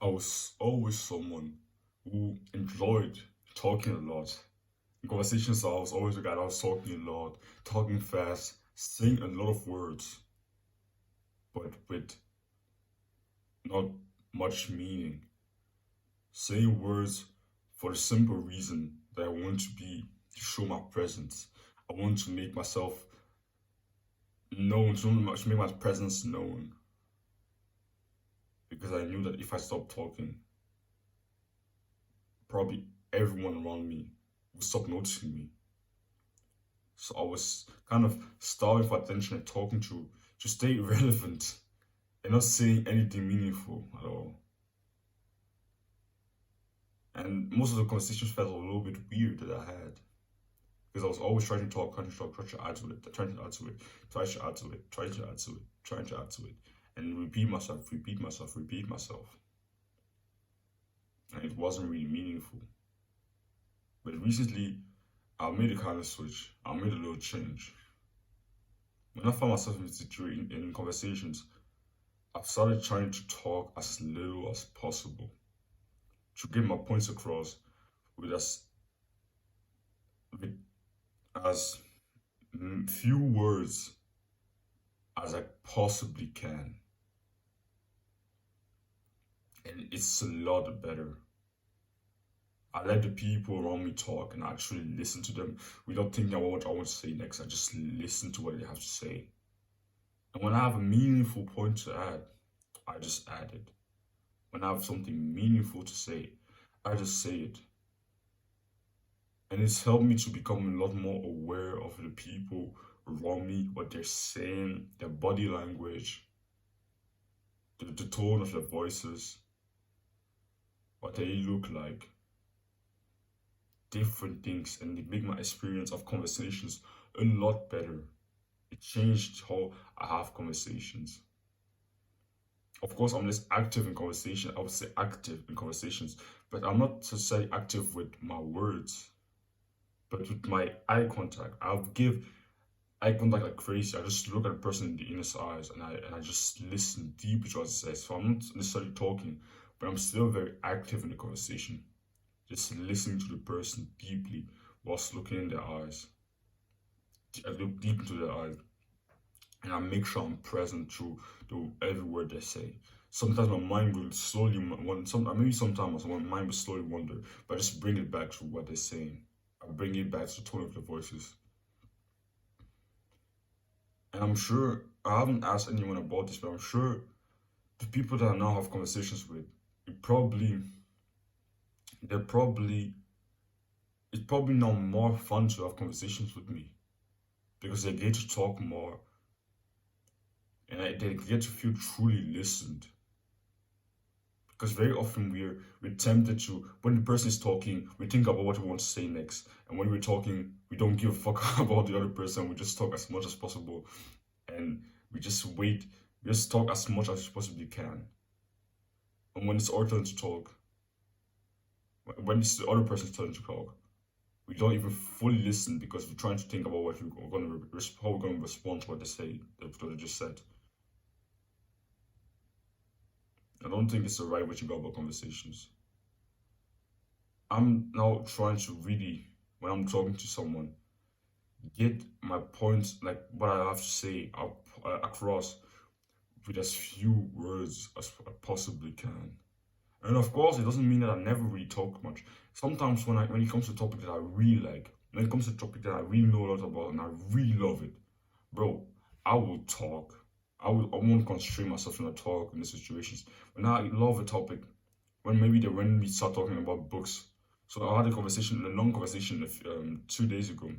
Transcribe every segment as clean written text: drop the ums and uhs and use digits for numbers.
I was always someone who enjoyed talking a lot. In conversations, I was always the guy that was talking a lot, talking fast, saying a lot of words, but with not much meaning. Saying words for the simple reason that I want to show my presence. I want to make myself known, to make my presence known. Because I knew that if I stopped talking, probably everyone around me would stop noticing me. So I was kind of starving for attention and talking to stay relevant and not saying anything meaningful at all. And most of the conversations felt a little bit weird that I had. Because I was always trying to talk, trying to talk, trying to add to it, trying to add to it, trying to add to it, trying to add to it, trying to add to it. And repeat myself, repeat myself, repeat myself. And it wasn't really meaningful. But recently, I made a kind of switch. I made a little change. When I found myself in conversations, I've started trying to talk as little as possible to get my points across with with as few words as I possibly can. And it's a lot better. I let the people around me talk and actually listen to them without thinking about what I want to say next. I just listen to what they have to say. And when I have a meaningful point to add, I just add it. When I have something meaningful to say, I just say it. And it's helped me to become a lot more aware of the people around me, what they're saying, their body language, the tone of their voices, what they look like, different things, and it made my experience of conversations a lot better. It changed how I have conversations. Of course, I'm less active in conversation. I would say active in conversations, but I'm not necessarily active with my words, but with my eye contact. I'll give eye contact like crazy. I just look at the person in the inner eyes and I just listen deeply to what they say. So I'm not necessarily talking, but I'm still very active in the conversation. Just listening to the person deeply whilst looking in their eyes. I look deep into their eyes and I make sure I'm present to every word they say. Sometimes my mind will slowly, maybe sometimes my mind will slowly wander, but I just bring it back to what they're saying. I bring it back to the tone of their voices. And I'm sure, I haven't asked anyone about this, but I'm sure the people that I now have conversations with, they're probably, it's probably now more fun to have conversations with me because they get to talk more and they get to feel truly listened. Because very often we're tempted to, when the person is talking, we think about what we want to say next, and when we're talking, we don't give a fuck about the other person. We just talk as much as possible, and we just wait. We just talk as much as we possibly can. And when it's our turn to talk, when it's the other person's turn to talk, we don't even fully listen because we're trying to think about what we're going to how we're going to respond to what they say, what they just said. I don't think it's the right way to go about conversations. I'm now trying to really, when I'm talking to someone, get my points, like what I have to say, across with as few words as I possibly can. And of course, it doesn't mean that I never really talk much. Sometimes when it comes to topic that I really like, when it comes to topic that I really know a lot about and I really love it, bro, I will talk. I won't constrain myself when I talk in these situations. When I love a topic, when we start talking about books. So I had a long conversation 2 days ago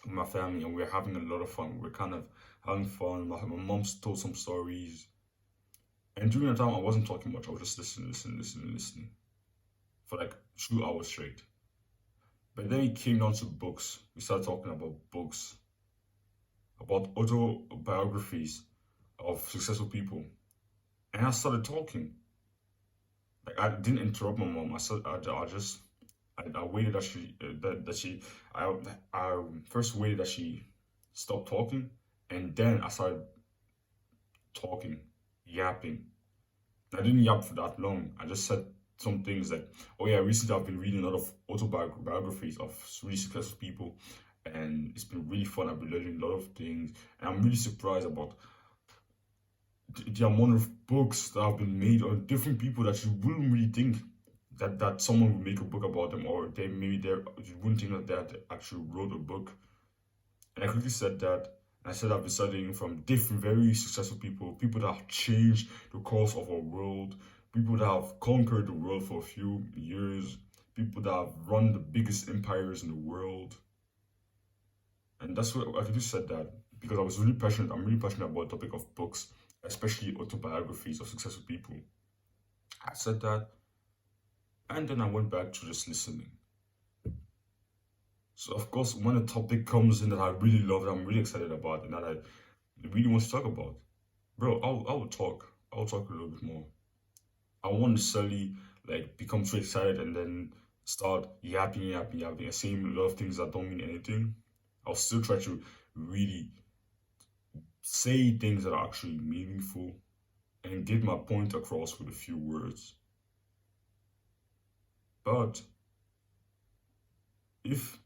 with my family, and we are having a lot of fun. We're kind of having fun. My mom told some stories, and during that time, I wasn't talking much. I was just listening for like 2 hours straight. But then it came down to books. We started talking about books, about autobiographies of successful people, and I started talking. Like I didn't interrupt my mom. I waited that I, I first waited that she stopped talking, and then I started talking, yapping. I didn't yap for that long. I just said some things like, oh yeah, recently I've been reading a lot of autobiographies of really successful people, and it's been really fun. I've been learning a lot of things, and I'm really surprised about the amount of books that have been made on different people that you wouldn't really think that someone would make a book about them, or they maybe they you wouldn't think that they actually wrote a book. And I quickly said that. I said I've been studying from different, very successful people, people that have changed the course of our world, people that have conquered the world for a few years, people that have run the biggest empires in the world. And that's what I just said that because I was really passionate. I'm really passionate about the topic of books, especially autobiographies of successful people. I said that, and then I went back to just listening. So of course, when a topic comes in that I really love, that I'm really excited about, and that I really want to talk about, bro, I will talk. I'll talk a little bit more. I won't necessarily like become too excited and then start yapping, and saying a lot of things that don't mean anything. I'll still try to really say things that are actually meaningful and get my point across with a few words. But if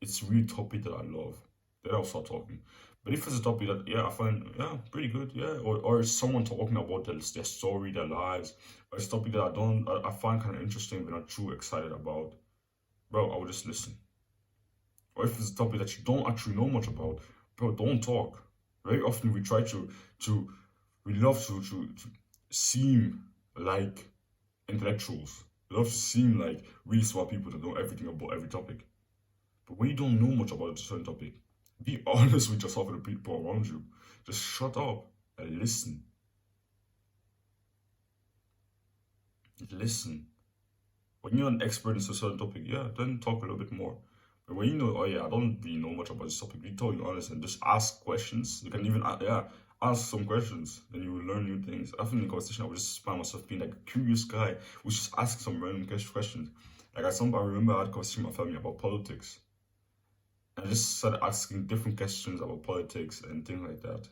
it's a real topic that I love, then I'll start talking. But if it's a topic that, yeah, I find, yeah, pretty good, yeah, or it's someone talking about their story, their lives, or it's a topic that I find kind of interesting but not too excited about, bro, I will just listen. Or if it's a topic that you don't actually know much about, bro, don't talk. Very often we try to we love to seem like intellectuals. We love to seem like really smart people that know everything about every topic. But when you don't know much about a certain topic, be honest with yourself and the people around you. Just shut up and listen. Listen. When you're an expert in a certain topic, yeah, then talk a little bit more. But when you know, oh yeah, I don't really know much about this topic, be totally honest and just ask questions. You can even, yeah, ask some questions, then you will learn new things. After the conversation, I would just find myself being like a curious guy who's just asking some random questions. Like at some point, I remember I had a conversation with my family about politics. And I just started asking different questions about politics and things like that.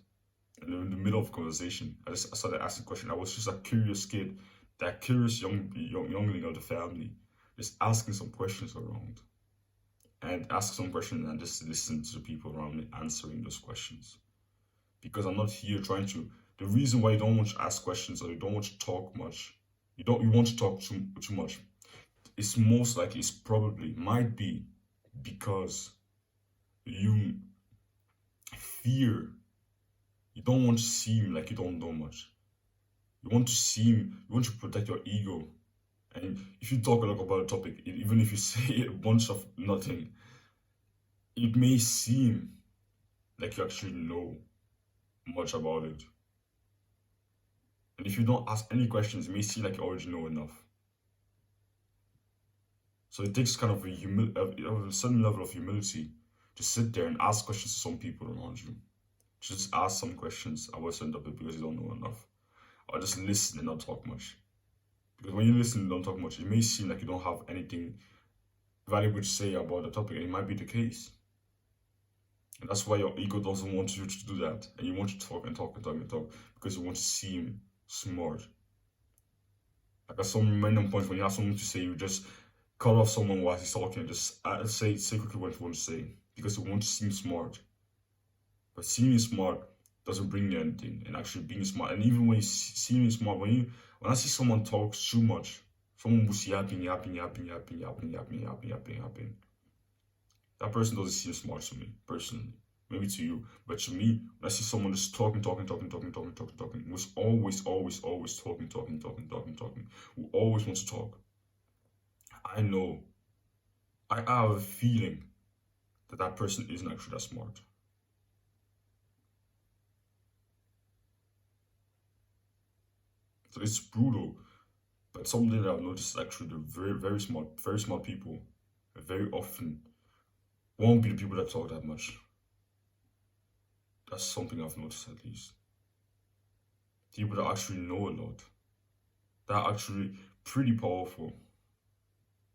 And in the middle of the conversation, I started asking questions. I was just a curious kid, that curious youngling of the family, just asking some questions around. And ask some questions and just listen to the people around me answering those questions. Because I'm not here trying to. The reason why you don't want to ask questions or you don't want to talk much, you want to talk too much. It's most likely, it's probably, might be because you fear. You don't want to seem like you don't know much. You want to protect your ego. And if you talk a lot about a topic, even if you say a bunch of nothing, it may seem like you actually know much about it. And if you don't ask any questions, it may seem like you already know enough. So it takes kind of a certain level of humility to sit there and ask questions to some people around you. Just ask some questions about a certain topic because you don't know enough. Or just listen and not talk much. Because when you listen and don't talk much, it may seem like you don't have anything valuable to say about the topic, and it might be the case. And that's why your ego doesn't want you to do that. And you want to talk and talk and talk and talk because you want to seem smart. Like at some random point when you have something to say, you just cut off someone while he's talking and just say quickly what you want to say because you want to seem smart. But seeming smart doesn't bring you anything, and actually being smart. And even when you seeming smart, when I see someone talk too much, someone who's yapping, that person doesn't seem smart to me personally. Maybe to you, but to me, when I see someone just talking, who's always talking, who always wants to talk, I know, I have a feeling that that person isn't actually that smart. So it's brutal, but something that I've noticed actually the very smart people very often won't be the people that talk that much. That's something I've noticed at least. People that actually know a lot, that are actually pretty powerful,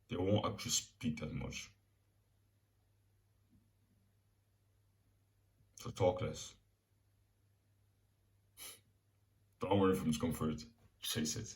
they won't actually speak that much. So talk less. Don't worry from discomfort. chase it.